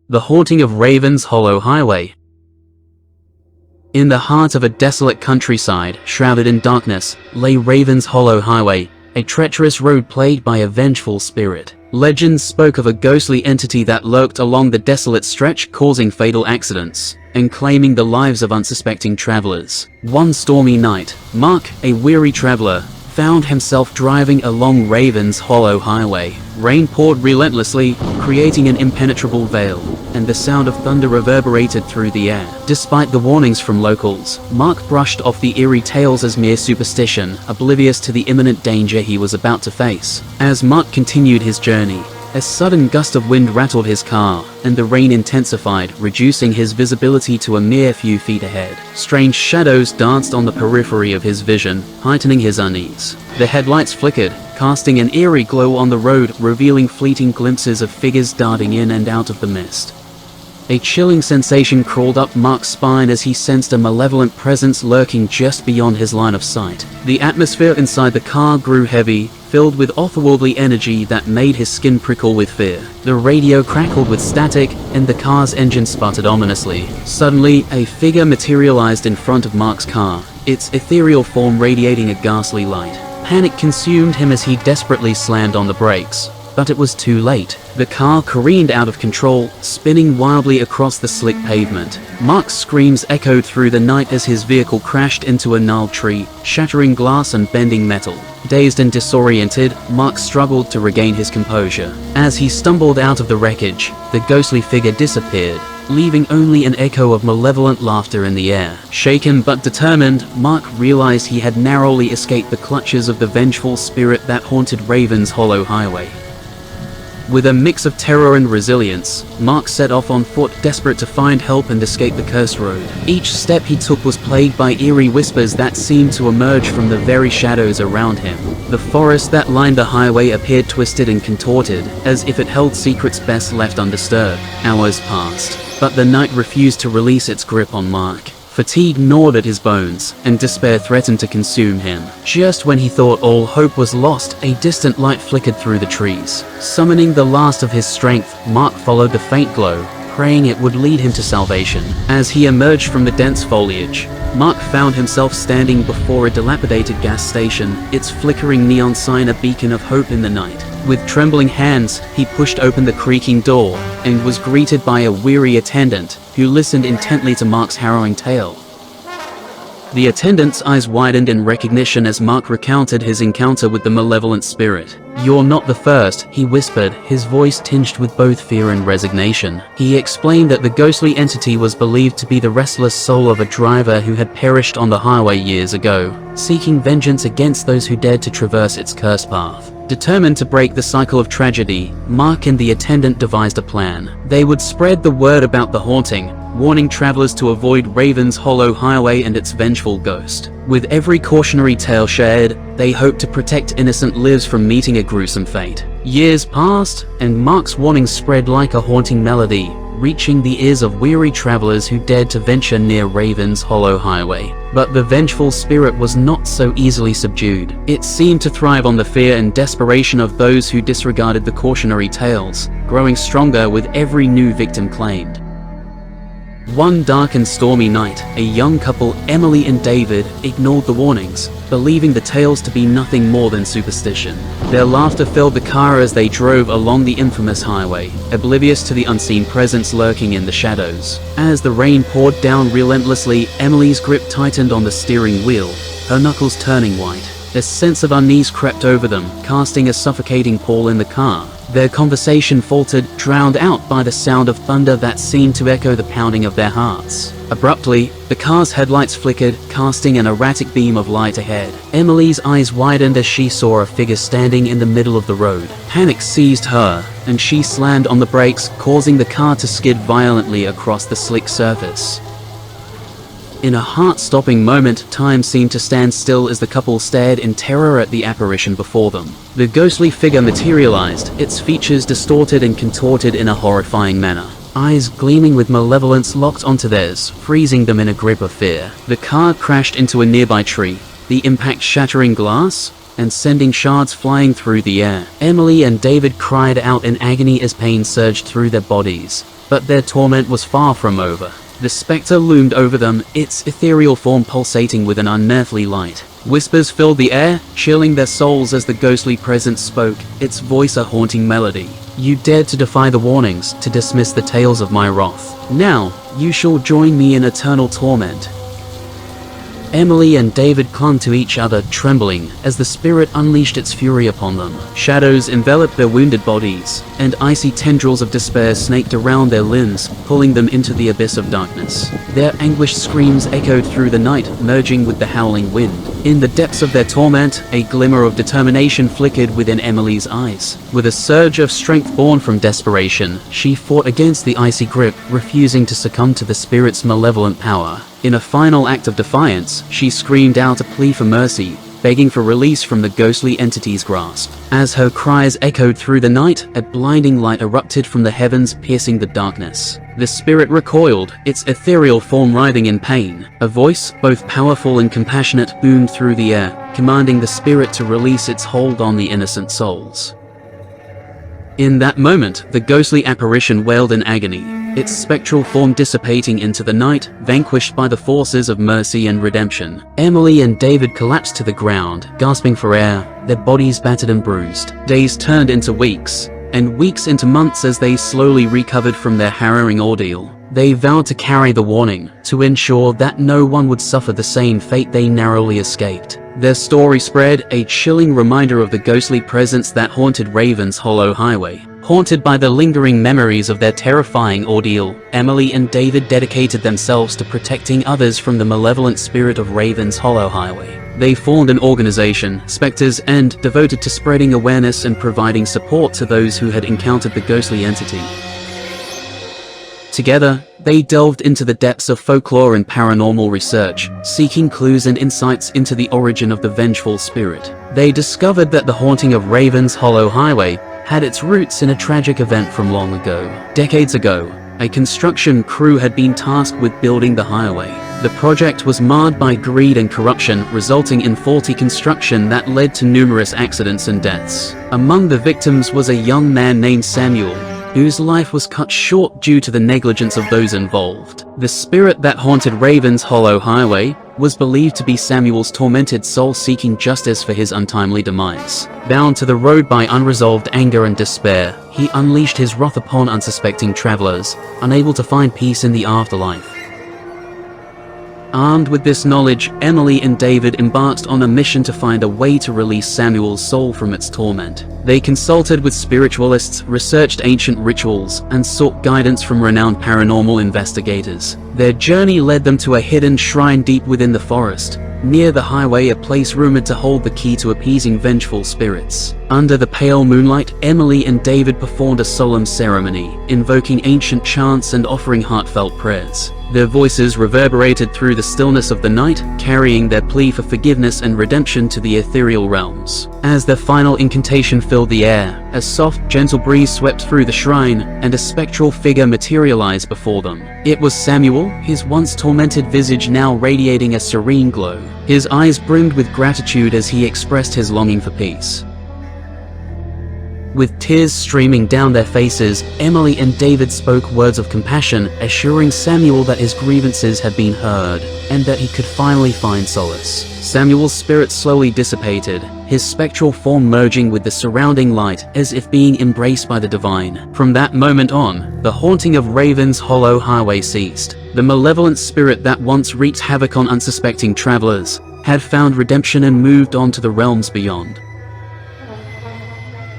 The Haunting of Raven's Hollow Highway. In the heart of a desolate countryside, shrouded in darkness, lay Raven's Hollow Highway, a treacherous road plagued by a vengeful spirit. Legends spoke of a ghostly entity that lurked along the desolate stretch, causing fatal accidents and claiming the lives of unsuspecting travelers. One stormy night, Mark, a weary traveler, found himself driving along Raven's Hollow Highway. Rain poured relentlessly, creating an impenetrable veil, and the sound of thunder reverberated through the air. Despite the warnings from locals, Mark brushed off the eerie tales as mere superstition, oblivious to the imminent danger he was about to face. As Mark continued his journey, a sudden gust of wind rattled his car, and the rain intensified, reducing his visibility to a mere few feet ahead. Strange shadows danced on the periphery of his vision, heightening his unease. The headlights flickered, casting an eerie glow on the road, revealing fleeting glimpses of figures darting in and out of the mist. A chilling sensation crawled up Mark's spine as he sensed a malevolent presence lurking just beyond his line of sight. The atmosphere inside the car grew heavy, filled with otherworldly energy that made his skin prickle with fear. The radio crackled with static, and the car's engine sputtered ominously. Suddenly, a figure materialized in front of Mark's car, its ethereal form radiating a ghastly light. Panic consumed him as he desperately slammed on the brakes. But it was too late. The car careened out of control, spinning wildly across the slick pavement. Mark's screams echoed through the night as his vehicle crashed into a gnarled tree, shattering glass and bending metal. Dazed and disoriented, Mark struggled to regain his composure. As he stumbled out of the wreckage, the ghostly figure disappeared, leaving only an echo of malevolent laughter in the air. Shaken but determined, Mark realized he had narrowly escaped the clutches of the vengeful spirit that haunted Raven's Hollow Highway. With a mix of terror and resilience, Mark set off on foot, desperate to find help and escape the cursed road. Each step he took was plagued by eerie whispers that seemed to emerge from the very shadows around him. The forest that lined the highway appeared twisted and contorted, as if it held secrets best left undisturbed. Hours passed, but the night refused to release its grip on Mark. Fatigue gnawed at his bones, and despair threatened to consume him. Just when he thought all hope was lost, a distant light flickered through the trees. Summoning the last of his strength, Mark followed the faint glow, praying it would lead him to salvation. As he emerged from the dense foliage, Mark found himself standing before a dilapidated gas station, its flickering neon sign a beacon of hope in the night. With trembling hands, he pushed open the creaking door, and was greeted by a weary attendant, who listened intently to Mark's harrowing tale. The attendant's eyes widened in recognition as Mark recounted his encounter with the malevolent spirit. "You're not the first," he whispered, his voice tinged with both fear and resignation. He explained that the ghostly entity was believed to be the restless soul of a driver who had perished on the highway years ago, seeking vengeance against those who dared to traverse its cursed path. Determined to break the cycle of tragedy, Mark and the attendant devised a plan. They would spread the word about the haunting, warning travelers to avoid Raven's Hollow Highway and its vengeful ghost. With every cautionary tale shared, they hoped to protect innocent lives from meeting a gruesome fate. Years passed, and Mark's warnings spread like a haunting melody, reaching the ears of weary travelers who dared to venture near Raven's Hollow Highway. But the vengeful spirit was not so easily subdued. It seemed to thrive on the fear and desperation of those who disregarded the cautionary tales, growing stronger with every new victim claimed. One dark and stormy night, a young couple, Emily and David, ignored the warnings, believing the tales to be nothing more than superstition. Their laughter filled the car as they drove along the infamous highway, oblivious to the unseen presence lurking in the shadows. As the rain poured down relentlessly, Emily's grip tightened on the steering wheel, her knuckles turning white. A sense of unease crept over them, casting a suffocating pall in the car. Their conversation faltered, drowned out by the sound of thunder that seemed to echo the pounding of their hearts. Abruptly, the car's headlights flickered, casting an erratic beam of light ahead. Emily's eyes widened as she saw a figure standing in the middle of the road. Panic seized her, and she slammed on the brakes, causing the car to skid violently across the slick surface. In a heart-stopping moment, time seemed to stand still as the couple stared in terror at the apparition before them. The ghostly figure materialized, its features distorted and contorted in a horrifying manner. Eyes gleaming with malevolence locked onto theirs, freezing them in a grip of fear. The car crashed into a nearby tree, the impact shattering glass and sending shards flying through the air. Emily and David cried out in agony as pain surged through their bodies, But their torment was far from over. The spectre loomed over them, its ethereal form pulsating with an unearthly light. Whispers filled the air, chilling their souls as the ghostly presence spoke, its voice a haunting melody. You dared to defy the warnings, to dismiss the tales of my wrath. Now, you shall join me in eternal torment. Emily and David clung to each other, trembling, as the spirit unleashed its fury upon them. Shadows enveloped their wounded bodies, and icy tendrils of despair snaked around their limbs, pulling them into the abyss of darkness. Their anguished screams echoed through the night, merging with the howling wind. In the depths of their torment, a glimmer of determination flickered within Emily's eyes. With a surge of strength born from desperation, she fought against the icy grip, refusing to succumb to the spirit's malevolent power. In a final act of defiance, she screamed out a plea for mercy, begging for release from the ghostly entity's grasp. As her cries echoed through the night, a blinding light erupted from the heavens, piercing the darkness. The spirit recoiled, its ethereal form writhing in pain. A voice, both powerful and compassionate, boomed through the air, commanding the spirit to release its hold on the innocent souls. In that moment, the ghostly apparition wailed in agony, its spectral form dissipating into the night, vanquished by the forces of mercy and redemption. Emily and David collapsed to the ground, gasping for air, their bodies battered and bruised. Days turned into weeks, and weeks into months as they slowly recovered from their harrowing ordeal. They vowed to carry the warning, to ensure that no one would suffer the same fate they narrowly escaped. Their story spread, a chilling reminder of the ghostly presence that haunted Raven's Hollow Highway. Haunted by the lingering memories of their terrifying ordeal, Emily and David dedicated themselves to protecting others from the malevolent spirit of Raven's Hollow Highway. They formed an organization, Spectres, and devoted to spreading awareness and providing support to those who had encountered the ghostly entity. Together, they delved into the depths of folklore and paranormal research, seeking clues and insights into the origin of the vengeful spirit. They discovered that the haunting of Raven's Hollow Highway had its roots in a tragic event from long ago. Decades ago, a construction crew had been tasked with building the highway. The project was marred by greed and corruption, resulting in faulty construction that led to numerous accidents and deaths. Among the victims was a young man named Samuel, whose life was cut short due to the negligence of those involved. The spirit that haunted Raven's Hollow Highway was believed to be Samuel's tormented soul seeking justice for his untimely demise. Bound to the road by unresolved anger and despair, he unleashed his wrath upon unsuspecting travelers, unable to find peace in the afterlife. Armed with this knowledge, Emily and David embarked on a mission to find a way to release Samuel's soul from its torment. They consulted with spiritualists, researched ancient rituals, and sought guidance from renowned paranormal investigators. Their journey led them to a hidden shrine deep within the forest, near the highway, a place rumored to hold the key to appeasing vengeful spirits. Under the pale moonlight, Emily and David performed a solemn ceremony, invoking ancient chants and offering heartfelt prayers. Their voices reverberated through the stillness of the night, carrying their plea for forgiveness and redemption to the ethereal realms. As their final incantation filled the air, a soft, gentle breeze swept through the shrine, and a spectral figure materialized before them. It was Samuel, his once tormented visage now radiating a serene glow. His eyes brimmed with gratitude as he expressed his longing for peace. With tears streaming down their faces, Emily and David spoke words of compassion, assuring Samuel that his grievances had been heard, and that he could finally find solace. Samuel's spirit slowly dissipated, his spectral form merging with the surrounding light, as if being embraced by the divine. From that moment on, the haunting of Raven's Hollow Highway ceased. The malevolent spirit that once wreaked havoc on unsuspecting travelers had found redemption and moved on to the realms beyond.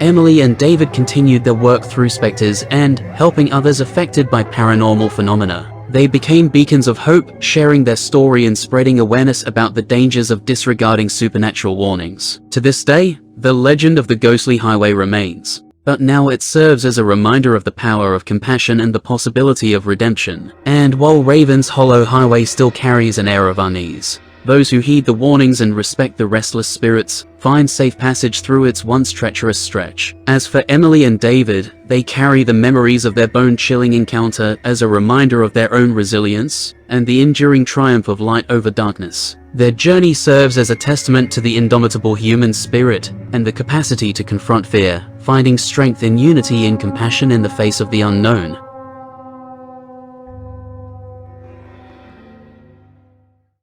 Emily and David continued their work through Spectres and helping others affected by paranormal phenomena. They became beacons of hope, sharing their story and spreading awareness about the dangers of disregarding supernatural warnings. To this day, the legend of the ghostly highway remains, but now it serves as a reminder of the power of compassion and the possibility of redemption. And while Raven's Hollow Highway still carries an air of unease, those who heed the warnings and respect the restless spirits find safe passage through its once treacherous stretch. As for Emily and David, they carry the memories of their bone-chilling encounter as a reminder of their own resilience and the enduring triumph of light over darkness. Their journey serves as a testament to the indomitable human spirit and the capacity to confront fear, finding strength in unity and compassion in the face of the unknown.